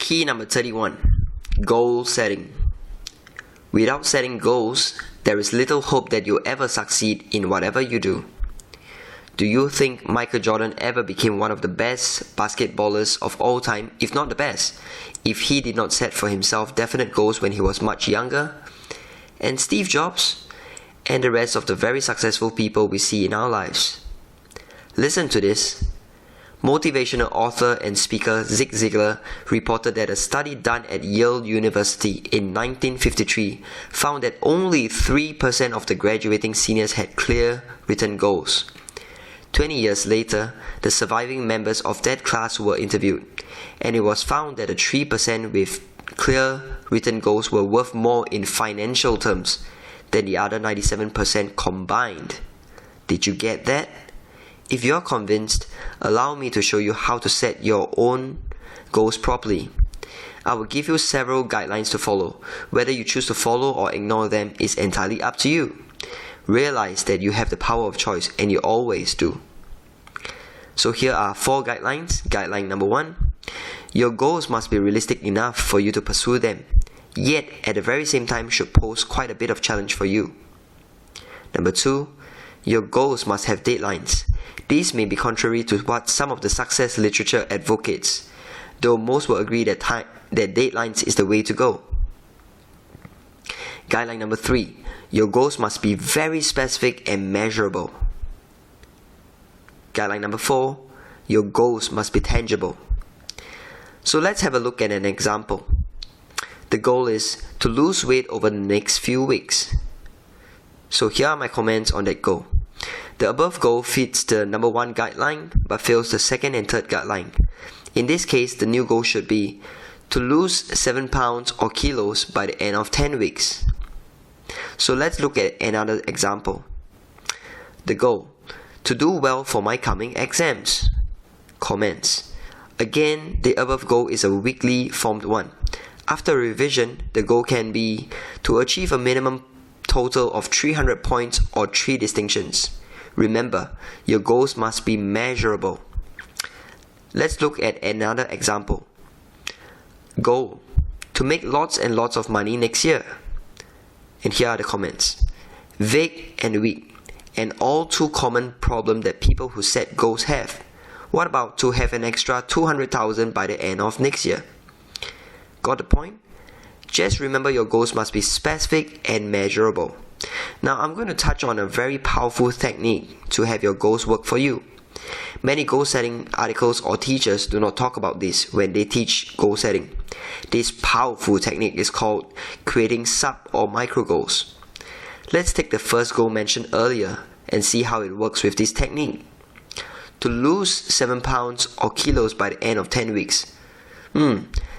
P number 31. Goal setting. Without setting goals, there is little hope that you'll ever succeed in whatever you do. Do you think Michael Jordan ever became one of the best basketballers of all time, if not the best, if he did not set for himself definite goals when he was much younger? And Steve Jobs? And the rest of the very successful people we see in our lives. Listen to this. Motivational author and speaker Zig Ziglar reported that a study done at Yale University in 1953 found that only 3% of the graduating seniors had clear written goals. 20 years later, the surviving members of that class were interviewed, and it was found that the 3% with clear written goals were worth more in financial terms than the other 97% combined. Did you get that? If you're convinced, allow me to show you how to set your own goals properly. I will give you several guidelines to follow. Whether you choose to follow or ignore them is entirely up to you. Realize that you have the power of choice, and you always do. So here are 4 guidelines. Guideline number 1. Your goals must be realistic enough for you to pursue them, yet at the very same time should pose quite a bit of challenge for you. Number 2. Your goals must have deadlines. These may be contrary to what some of the success literature advocates, though most will agree that deadlines is the way to go. Guideline number 3. Your goals must be very specific and measurable. Guideline number 4. Your goals must be tangible. So let's have a look at an example. The goal is to lose weight over the next few weeks. So here are my comments on that goal. The above goal fits the number 1 guideline but fails the 2nd and 3rd guideline. In this case, the new goal should be to lose 7 pounds or kilos by the end of 10 weeks. So let's look at another example. The goal: to do well for my coming exams. Comments: again, the above goal is a weekly formed one. After revision, the goal can be to achieve a minimum total of 300 points or 3 distinctions. Remember, your goals must be measurable. Let's look at another example. Goal: to make lots and lots of money next year. And here are the comments. Vague and weak, and all too common problem that people who set goals have. What about to have an extra 200,000 by the end of next year? Got the point? Just remember your goals must be specific and measurable. Now I'm going to touch on a very powerful technique to have your goals work for you. Many goal setting articles or teachers do not talk about this when they teach goal setting. This powerful technique is called creating sub or micro goals. Let's take the first goal mentioned earlier and see how it works with this technique. To lose 7 pounds or kilos by the end of 10 weeks.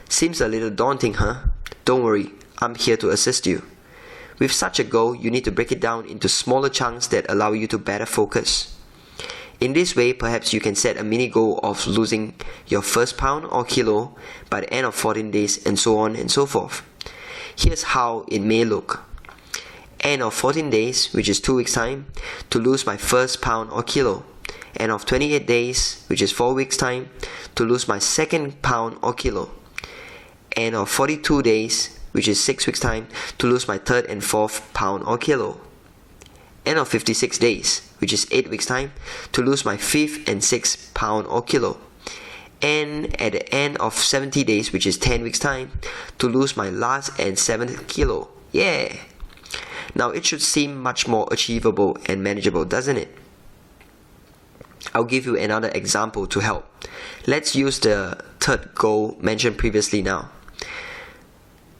Seems a little daunting, huh? Don't worry, I'm here to assist you. With such a goal, you need to break it down into smaller chunks that allow you to better focus. In this way, perhaps you can set a mini goal of losing your first pound or kilo by the end of 14 days and so on and so forth. Here's how it may look. End of 14 days, which is 2 weeks time, to lose my first pound or kilo. End of 28 days, which is 4 weeks time, to lose my second pound or kilo. End of 42 days, which is 6 weeks time, to lose my third and fourth pound or kilo. End of 56 days, which is 8 weeks time, to lose my fifth and sixth pound or kilo. And at the end of 70 days, which is 10 weeks time, to lose my last and 7th kilo. Yeah! Now it should seem much more achievable and manageable, doesn't it? I'll give you another example to help. Let's use the 3rd goal mentioned previously now,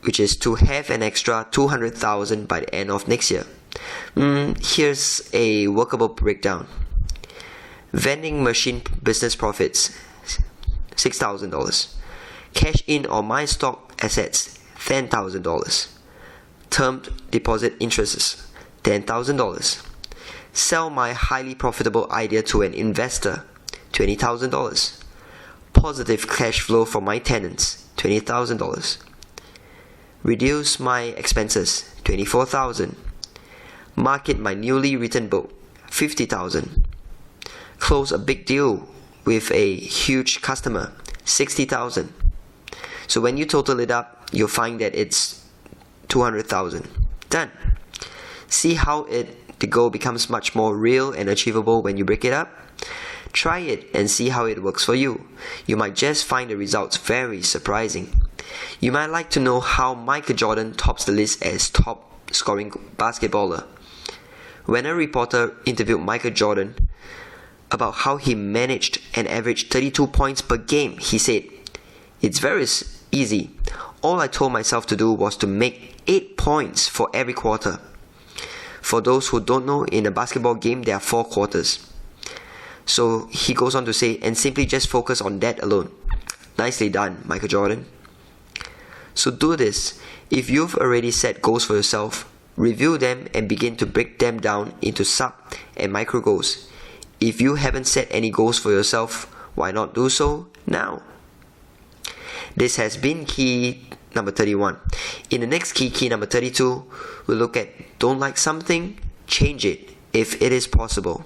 which is to have an extra 200,000 by the end of next year. Here's a workable breakdown. Vending machine business profits, $6,000. Cash in on my stock assets, $10,000. Term deposit interests, $10,000. Sell my highly profitable idea to an investor, $20,000. Positive cash flow from my tenants, $20,000. Reduce my expenses, $24,000. Market my newly written book, $50,000. Close a big deal with a huge customer, $60,000. So when you total it up, you'll find that it's 200,000. Done. See how the goal becomes much more real and achievable when you break it up? Try it and see how it works for you. You might just find the results very surprising. You might like to know how Michael Jordan tops the list as top scoring basketballer. When a reporter interviewed Michael Jordan about how he managed and averaged 32 points per game, he said, "It's very easy. All I told myself to do was to make 8 points for every quarter." For those who don't know, in a basketball game there are 4 quarters. So he goes on to say, and simply just focus on that alone. Nicely done, Michael Jordan. So do this. If you've already set goals for yourself, review them and begin to break them down into sub and micro goals. If you haven't set any goals for yourself, why not do so now? This has been key number 31. In the next key number 32, we'll look at don't like something, change it if it is possible.